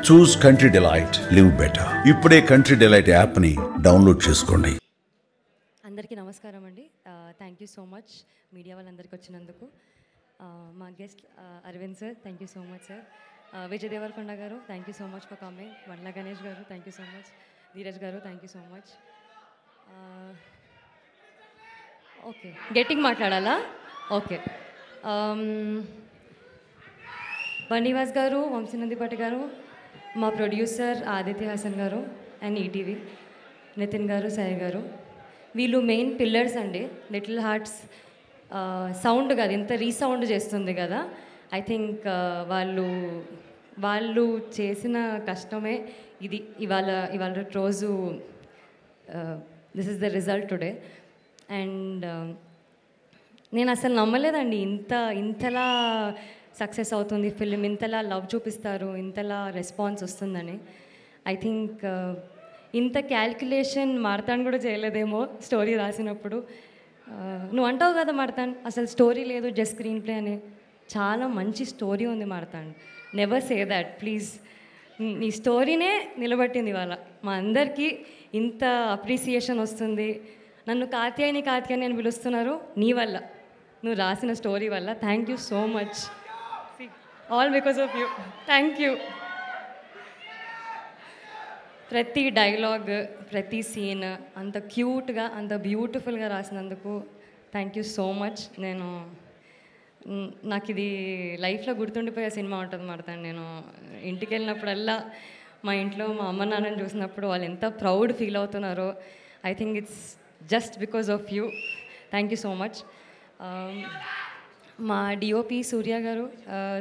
చూస్ country delight, live better. ఇప్పుడే country delight యాప్ని download చేసుకోండి. అందరికీ నమస్కారం అండి. Thank you so much media వాళ్ళందరికీ వచ్చినందుకు. మా guest Arvind sir, thank you so much sir. Vijay Deverakonda garu, thank you so much for coming. Vandla Ganesh garu, thank you so much. Dheeraj garu, thank you so much. Okay, getting మాట్లాడాలా? Okay. Bunny Vas garu, Vamsi Nandipati గారు, మా ప్రొడ్యూసర్ ఆదిత్య హాసన్ గారు అండ్ ఈటీవీ, నితిన్ గారు, సాయి గారు, వీళ్ళు మెయిన్ పిల్లర్స్ అండి. లిటిల్ హార్ట్స్ సౌండ్ కదా, ఇంత రీసౌండ్ చేస్తుంది కదా. ఐ థింక్ వాళ్ళు చేసిన కష్టమే ఇది. ఇవాళ రోజు this is the result today. And నేను అసలు నమ్మలేదండి ఇంతలా సక్సెస్ అవుతుంది ఫిలిం, ఇంతలా లవ్ చూపిస్తారు, ఇంతలా రెస్పాన్స్ వస్తుందని. ఐ థింక్ ఇంత క్యాల్కులేషన్ మార్తాన్ కూడా చేయలేదేమో స్టోరీ రాసినప్పుడు. నువ్వు అంటావు కదా మార్తాన్, అసలు స్టోరీ లేదు, జస్ట్ స్క్రీన్ ప్లే అని. చాలా మంచి స్టోరీ ఉంది మార్తాన్. Never say that please. నీ స్టోరీనే నిలబట్టింది ఇవాళ. మా అందరికీ ఇంత అప్రిసియేషన్ వస్తుంది. నన్ను కాత్యాయని అని పిలుస్తున్నారు నీ వల్ల, నువ్వు రాసిన స్టోరీ వల్ల. Thank you so much. All because of you. Thank you. ప్రతి డైలాగ్, ప్రతి సీన్ అంత క్యూట్గా, అంత బ్యూటిఫుల్గా రాసినందుకు థ్యాంక్ యూ సో మచ్. నాకు ఇది లైఫ్లో గుర్తుండిపోయే సినిమా ఉంటుంది మాడతాను. నేను ఇంటికి వెళ్ళినప్పుడల్లా మా ఇంట్లో మా అమ్మ నాన్నని చూసినప్పుడు వాళ్ళు ఎంత ప్రౌడ్ ఫీల్ అవుతున్నారో. I think it's just because of you. Thank you so much. మా డిఓపి సూర్య గారు,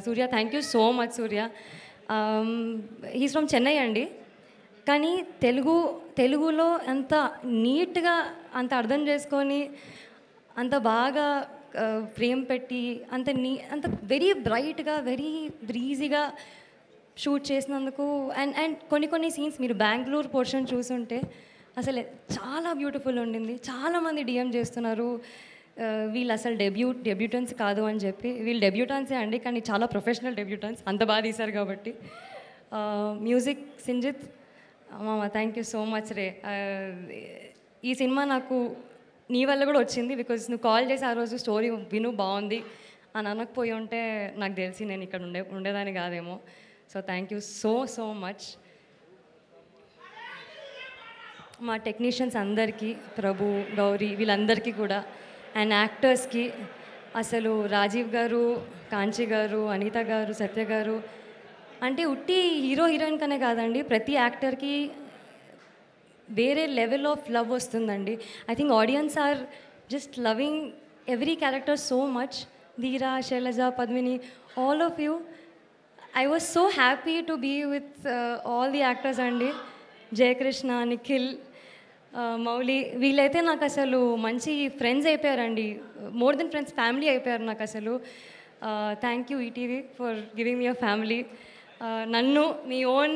Surya thank you so much. Surya he's from Chennai అండి, కానీ తెలుగులో అంత నీట్గా, అంత అర్థం చేసుకొని, అంత బాగా ఫ్రేమ్ పెట్టి, అంత వెరీ బ్రైట్గా, వెరీ బ్రీజీగా షూట్ చేసినందుకు. అండ్ కొన్ని సీన్స్ మీరు బెంగళూరు పోర్షన్ చూసుంటే అసలు చాలా బ్యూటిఫుల్ ఉండింది. చాలామంది డిఎం చేస్తున్నారు వీళ్ళు అసలు డెబ్యూటెన్స్ కాదు అని చెప్పి. వీళ్ళు డెబ్యూటాన్సే అండి, కానీ చాలా ప్రొఫెషనల్ డెబ్యూటాన్స్, అంత బాగా తీశారు కాబట్టి. మ్యూజిక్ సింజిత్ మామ, థ్యాంక్ యూ సో మచ్ రే. ఈ సినిమా నాకు నీ వల్ల కూడా వచ్చింది, బికాజ్ నువ్వు కాల్ చేసి ఆ రోజు స్టోరీ విను బాగుంది అని అనకపోయి ఉంటే నాకు తెలిసి నేను ఇక్కడ ఉండేదాన్ని కాదేమో. So thank you so much. మా టెక్నీషియన్స్ అందరికీ, ప్రభు, గౌరీ, వీళ్ళందరికీ కూడా, అండ్ యాక్టర్స్కి అసలు రాజీవ్ గారు, కాంచి గారు, అనిత గారు, సత్య గారు, అంటే ఉట్టి హీరో హీరోయిన్ కనే కాదండి, ప్రతి యాక్టర్కి వేరే లెవెల్ ఆఫ్ లవ్ వస్తుందండి. I think audience are just loving every character so much. Dheera, Shailaja, Padmini, all of you. I was so happy to be with all the actors అండి. జయకృష్ణ, నిఖిల్, మౌలి, వీళ్ళైతే నాకు అసలు మంచి ఫ్రెండ్స్ అయిపోయారండి. మోర్ దెన్ ఫ్రెండ్స్, ఫ్యామిలీ అయిపోయారు నాకు అసలు. Thank you ETV for giving me a family. నన్ను మీ ఓన్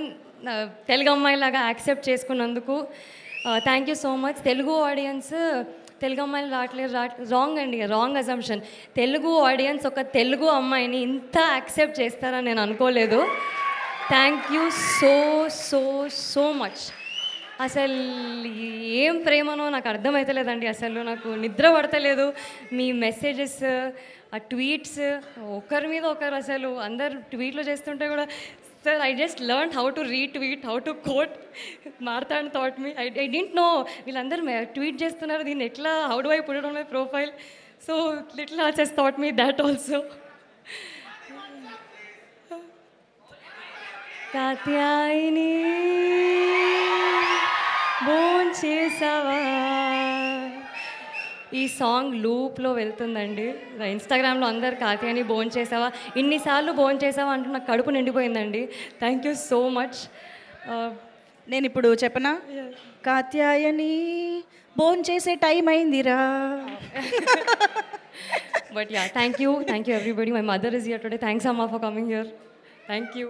తెలుగు అమ్మాయిలాగా యాక్సెప్ట్ చేసుకున్నందుకు thank you so much. Telugu audience Telugu అమ్మాయిలు రావట్లేదు రాంగ్ అండి, రాంగ్ అజంప్షన్. తెలుగు ఆడియన్స్ ఒక తెలుగు అమ్మాయిని ఇంత యాక్సెప్ట్ చేస్తారని నేను అనుకోలేదు. Thank you so much. అసలు ఏం ప్రేమనో నాకు అర్థమవుతలేదండి. అసలు నాకు నిద్ర పడతలేదు. మీ మెసేజెస్, ఆ ట్వీట్స్, ఒకరి మీద ఒకరు అసలు అందరు ట్వీట్లు చేస్తుంటే కూడా, sir I just learn how to retweet, how to quote. Marthand taught me, I didn't know వీళ్ళందరూ ట్వీట్ చేస్తున్నారు, దీన్ని ఎట్లా, how do I put it on my profile. So little hearts has taught me that also. Katyayini బోన్ చేసావా, ఈ song లూప్లో వెళ్తుందండి. ఇన్స్టాగ్రామ్లో అందరు కాత్యాయని బోన్ చేసావా, ఇన్నిసార్లు బోన్ చేసావా అంటూ నాకు కడుపు నిండిపోయిందండి. Thank you so much. నేను ఇప్పుడు చెప్పనా, కాత్యాయని బోన్ చేసే టైం అయిందిరా. But ya, thank you everybody. My mother is here today. Thanks అమ్మా for coming here. Thank you.